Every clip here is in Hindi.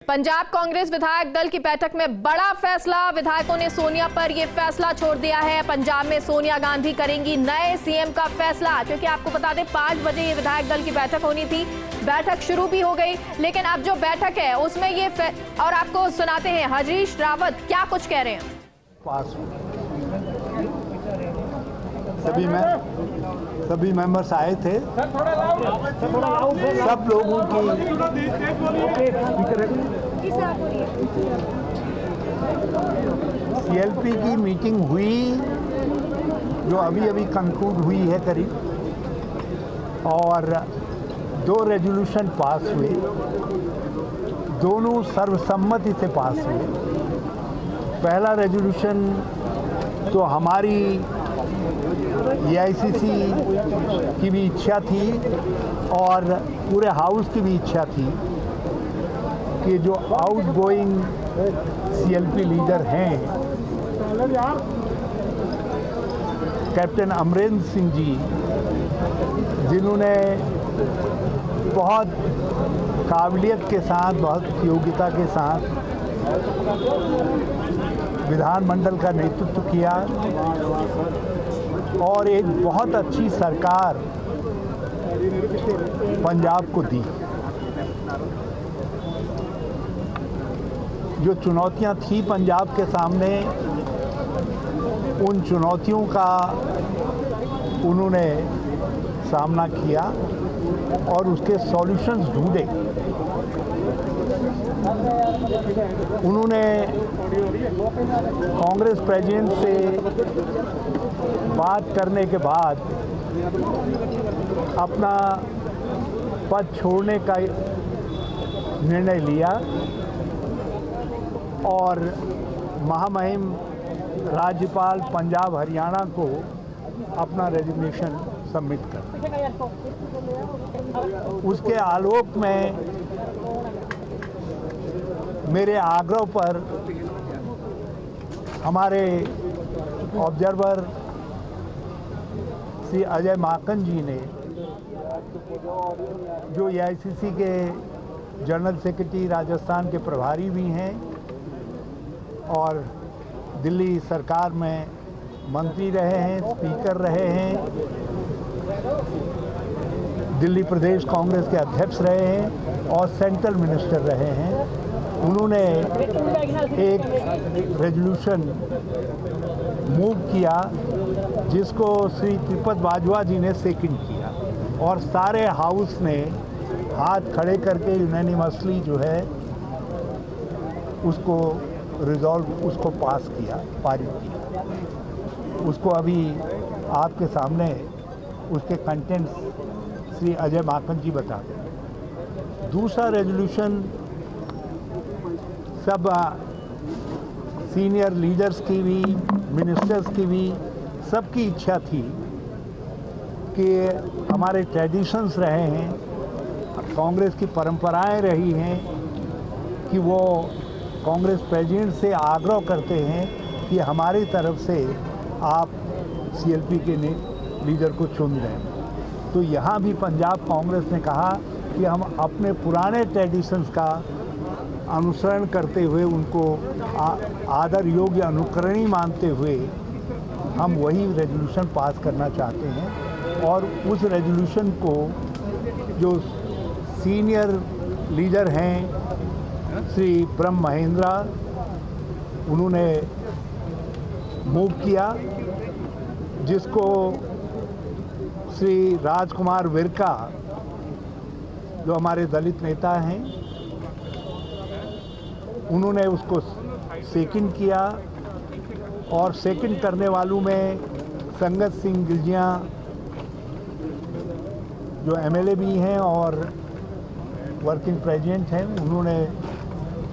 पंजाब कांग्रेस विधायक दल की बैठक में बड़ा फैसला। विधायकों ने सोनिया पर यह फैसला छोड़ दिया है। पंजाब में सोनिया गांधी करेंगी नए सीएम का फैसला, क्योंकि आपको बता दें 5 बजे ये विधायक दल की बैठक होनी थी। बैठक शुरू भी हो गई, लेकिन अब जो बैठक है उसमें ये और आपको सुनाते हैं हरीश रावत क्या कुछ कह रहे हैं। सभी मेंबर्स आए थे। सब लोगों की सीएलपी की मीटिंग हुई, जो अभी कंक्लूड हुई है करीब, और 2 रेजोल्यूशन पास हुए। दोनों सर्वसम्मति से पास हुए। पहला रेजोल्यूशन तो हमारी एआईसीसी की भी इच्छा थी और पूरे हाउस की भी इच्छा थी कि जो आउटगोइंग सीएलपी लीडर हैं कैप्टन अमरेंद्र सिंह जी, जिन्होंने बहुत काबिलियत के साथ, बहुत योग्यता के साथ विधानमंडल का नेतृत्व किया और एक बहुत अच्छी सरकार पंजाब को दी। जो चुनौतियां थी पंजाब के सामने, उन चुनौतियों का उन्होंने सामना किया और उसके सॉल्यूशंस ढूंढे। उन्होंने कांग्रेस प्रेसिडेंट से बात करने के बाद अपना पद छोड़ने का निर्णय लिया और महामहिम राज्यपाल पंजाब हरियाणा को अपना रेजिग्नेशन सबमिट कर। उसके आलोक में मेरे आग्रह पर हमारे ऑब्जर्वर श्री अजय माकन जी ने, जो एआईसीसी के जनरल सेक्रेटरी राजस्थान के प्रभारी भी हैं और दिल्ली सरकार में मंत्री रहे हैं, स्पीकर रहे हैं, दिल्ली प्रदेश कांग्रेस के अध्यक्ष रहे हैं और सेंट्रल मिनिस्टर रहे हैं, उन्होंने एक रेजोल्यूशन मूव किया जिसको श्री त्रिपद बाजवा जी ने सेकंड किया और सारे हाउस ने हाथ खड़े करके यूनानिमसली जो है उसको उसको पास किया, पारित किया। उसको अभी आपके सामने उसके कंटेंट्स श्री अजय माकन जी बताते हैं। दूसरा रेजोल्यूशन सब सीनियर लीडर्स की भी, मिनिस्टर्स की भी, सबकी इच्छा थी कि हमारे ट्रेडिशंस रहे हैं, कांग्रेस की परंपराएं रही हैं कि वो कांग्रेस प्रेसिडेंट से आग्रह करते हैं कि हमारी तरफ से आप सीएलपी के लीडर को चुन दें। तो यहाँ भी पंजाब कांग्रेस ने कहा कि हम अपने पुराने ट्रेडिशंस का अनुसरण करते हुए, उनको आदर योग्य अनुकरणीय मानते हुए हम वही रेजोल्यूशन पास करना चाहते हैं। और उस रेजोल्यूशन को जो सीनियर लीडर हैं श्री ब्रह्म महेंद्रा, उन्होंने मूव किया, जिसको श्री राजकुमार विरका, जो हमारे दलित नेता हैं, उन्होंने उसको सेकंड किया और सेकंड करने वालों में संगत सिंह गिलजिया जो एमएलए भी हैं और वर्किंग प्रेसिडेंट हैं, उन्होंने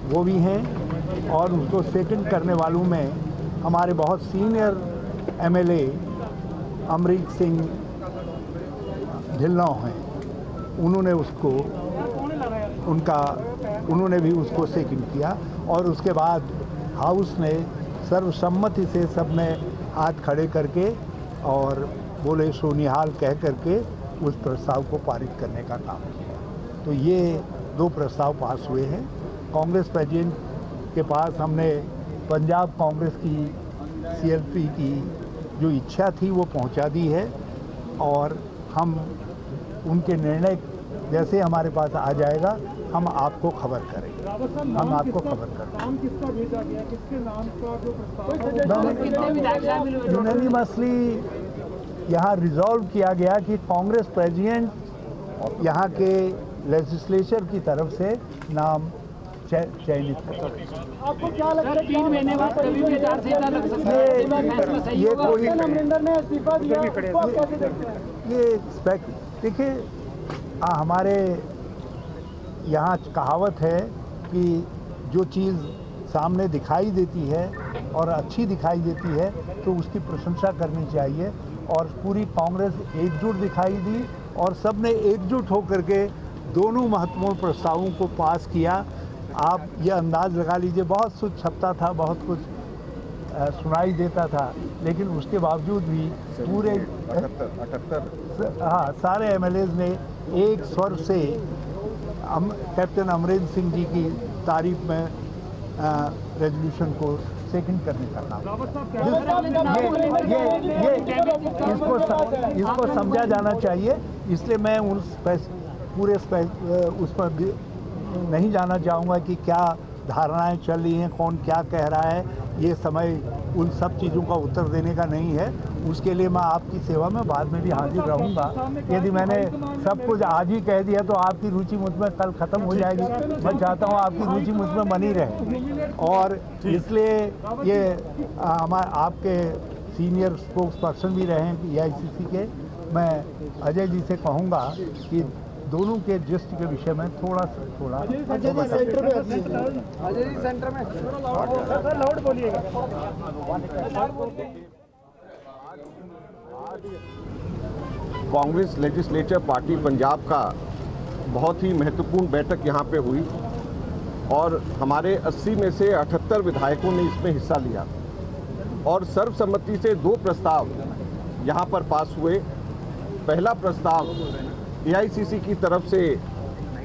वो भी हैं। और उसको सेकंड करने वालों में हमारे बहुत सीनियर एमएलए अमरीक सिंह ढिल्लों हैं, उन्होंने भी उसको सेकंड किया। और उसके बाद हाउस ने सर्वसम्मति से सब ने हाथ खड़े करके और बोले सोनिहाल कह करके उस प्रस्ताव को पारित करने का काम किया। तो ये 2 प्रस्ताव पास हुए हैं कांग्रेस प्रेसिडेंट के पास हमने पंजाब कांग्रेस की CLP की जो इच्छा थी वो पहुंचा दी है और हम उनके निर्णय जैसे हमारे पास आ जाएगा हम आपको खबर करेंगे। हम आपको खबर करेंगे। नाम किसका भेजा गया, किसके नाम का जो प्रस्ताव यूनानिमसली यहाँ रिजॉल्व किया गया कि कांग्रेस प्रेसिडेंट यहाँ के लेजिस्लेचर की तरफ से नाम चयनित करें। आपको क्या लगता है 3 महीने बाद कभी भी विचारधारा लग सकता है? ये कोई अमरिंदर ने इस्तीफा दिया, उसको आप कैसे देखते हैं? ये देखिए हमारे यहाँ कहावत है कि जो चीज़ सामने दिखाई देती है और अच्छी दिखाई देती है तो उसकी प्रशंसा करनी चाहिए और पूरी कांग्रेस एकजुट दिखाई दी और सबने एकजुट होकर के दोनों महत्वपूर्ण प्रस्तावों को पास किया। आप ये अंदाज़ लगा लीजिए, बहुत कुछ छपता था, बहुत कुछ सुनाई देता था, लेकिन उसके बावजूद भी पूरे 78 हाँ सारे MLAs ने एक स्वर से कैप्टन अमरिंदर सिंह जी की तारीफ में रेजोल्यूशन को सेकंड करने का काम इसको समझा जाना चाहिए। इसलिए मैं पूरे उस पर नहीं जाना चाहूँगा कि क्या धारणाएं चल रही हैं, कौन क्या कह रहा है। ये समय उन सब चीज़ों का उत्तर देने का नहीं है। उसके लिए मैं आपकी सेवा में बाद में भी हाजिर रहूँगा। यदि मैंने सब कुछ आज ही कह दिया तो आपकी रुचि मुझ में कल ख़त्म हो जाएगी। मैं चाहता हूँ आपकी रुचि मुझ में बनी रहे और इसलिए ये आपके सीनियर स्पोक्स पर्सन भी रहे हैं EICC के। मैं अजय जी से कहूँगा कि दोनों के जिस्ट के विषय में थोड़ा सेंटर में लाउड बोलिएगा। कांग्रेस लेजिस्लेचर पार्टी पंजाब का बहुत ही महत्वपूर्ण बैठक यहाँ पे हुई और हमारे 80 में से 78 विधायकों ने इसमें हिस्सा लिया और सर्वसम्मति से 2 प्रस्ताव यहाँ पर पास हुए। पहला प्रस्ताव AICC की तरफ से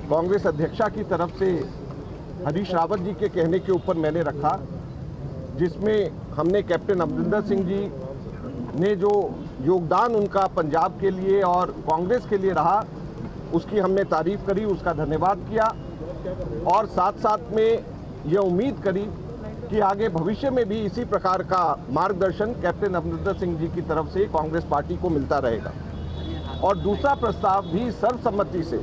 कांग्रेस अध्यक्षा की तरफ से हरीश रावत जी के कहने के ऊपर मैंने रखा, जिसमें हमने कैप्टन अमरिंदर सिंह जी ने जो योगदान उनका पंजाब के लिए और कांग्रेस के लिए रहा उसकी हमने तारीफ करी, उसका धन्यवाद किया और साथ साथ में ये उम्मीद करी कि आगे भविष्य में भी इसी प्रकार का मार्गदर्शन कैप्टन अमरिंदर सिंह जी की तरफ से कांग्रेस पार्टी को मिलता रहेगा। और दूसरा प्रस्ताव भी सर्वसम्मति से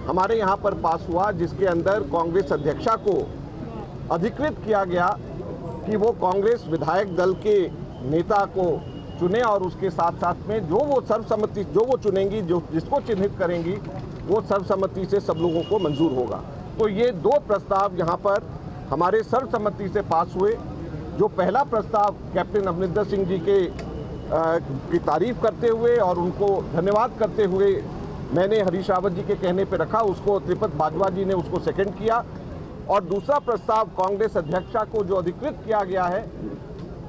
हमारे यहाँ पर पास हुआ, जिसके अंदर कांग्रेस अध्यक्षा को अधिकृत किया गया कि वो कांग्रेस विधायक दल के नेता को चुने और उसके साथ साथ में जो वो सर्वसम्मति जो वो चुनेंगी, जो जिसको चिन्हित करेंगी वो सर्वसम्मति से सब लोगों को मंजूर होगा। तो ये 2 प्रस्ताव यहाँ पर हमारे सर्वसम्मति से पास हुए। जो पहला प्रस्ताव कैप्टन अमरिंदर सिंह जी की तारीफ करते हुए और उनको धन्यवाद करते हुए मैंने हरीश रावत जी के कहने पर रखा, उसको त्रिपत बाजवा जी ने उसको सेकंड किया। और दूसरा प्रस्ताव कांग्रेस अध्यक्षा को जो अधिकृत किया गया है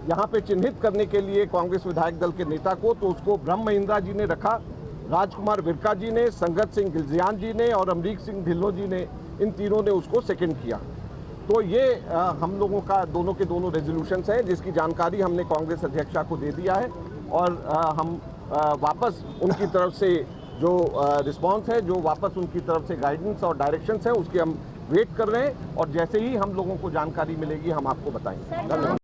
यहाँ पे चिन्हित करने के लिए कांग्रेस विधायक दल के नेता को, तो उसको ब्रह्म महिंद्रा जी ने रखा, राजकुमार विरका जी ने, संगत सिंह गिलजियान जी ने और अमरीक सिंह ढिल्लों जी ने, इन तीनों ने उसको सेकंड किया। तो ये हम लोगों का दोनों के दोनों रेजोल्यूशंस हैं जिसकी जानकारी हमने कांग्रेस अध्यक्षा को दे दिया है और हम वापस उनकी तरफ से जो रिस्पांस है, जो वापस उनकी तरफ से गाइडेंस और डायरेक्शंस हैं, उसकी हम वेट कर रहे हैं और जैसे ही हम लोगों को जानकारी मिलेगी हम आपको बताएंगे। धन्यवाद।